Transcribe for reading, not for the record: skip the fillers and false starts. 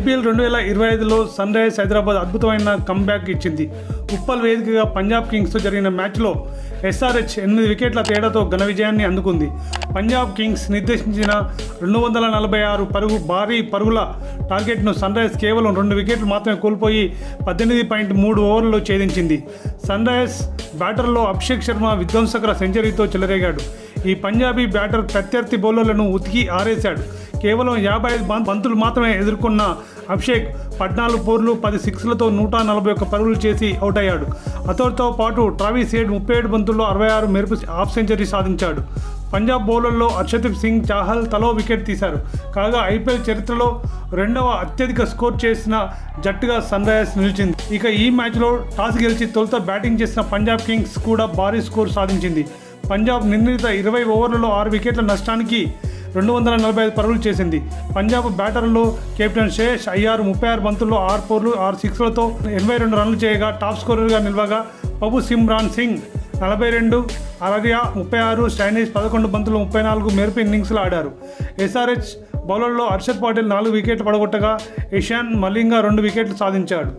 IPL 2025లో sun Risers Hyderabad అద్భుతమైన comeback ఇచ్చింది. ఉప్పల్ వేదికగా పంజాబ్ కింగ్స్తో జరిగిన మ్యాచ్లో ఎస్ఆర్హెచ్ 8 వికెట్ల తేడాతో ఘన విజయాన్ని అందుకుంది. పంజాబ్ కింగ్స్ నిర్దేశించిన 246 భారీ పరుగుల టార్గెట్ను సన్ రైజర్స్ కేవలం 2 వికెట్లు మాత్రమే కోల్పోయి 18.3 ఓవర్లలో ఛేదించింది. సన్ రైజర్స్ బ్యాటర్లో అభిషేక్ శర్మ విధ్వంసకర సెంచరీతో చెలరేగాడు. ఈ పంజాబీ బ్యాటర్ ప్రత్యర్థి బౌలర్లను ఉతికి ఆరేశాడు. కేవలం 55 బంతులు మాత్రమే ఎదుర్కొన్న అభిషేక్ 14 4లు 10 6లతో 141 పరుగులు చేసి అవుట్ అయ్యాడు. అతడితో పాటు ట్రావిస్ హెడ్ 37 బంతుల్లో 66 మెరుపు హాఫ్ సెంచరీ సాధించాడు. పంజాబ్ బౌలర్లో హర్షదీప్ సింగ్, చాహల్ తలో వికెట్ తీశారు. కాగా ఐపీఎల్ చరిత్రలో 2వ అత్యధిక స్కోర్ చేసిన జట్టుగా సన్ రైజర్స్ నిలిచింది. ఇక ఈ మ్యాచ్లో టాస్ గెలిచి తొలుత బ్యాటింగ్ చేసిన పంజాబ్ కింగ్స్ కూడా భారీ స్కోర్ సాధించింది. పంజాబ్ నిర్ణీత 20 ఓవర్లలో 6 వికెట్ల నష్టానికి 245 పరుగులు చేసింది. పంజాబ్ బ్యాటర్లో కెప్టెన్ శ్రేయస్ అయ్యార్ 36 బంతుల్లో 6 4లు 6 6లతో 82 రన్లు చేయగా టాప్ స్కోరర్గా నిలవగా ప్రభు సిమ్రాన్ సింగ్ 42, అరరియా 36, స్టైనిస్ 11 బంతుల్లో 34 మెరుపు ఇన్నింగ్స్లు ఆడారు. ఎస్ఆర్హెచ్ బౌలర్లో హర్షద్ పటేల్ 4 వికెట్లు పడగొట్టగా ఇషాన్ మలింగా 2 వికెట్లు సాధించాడు.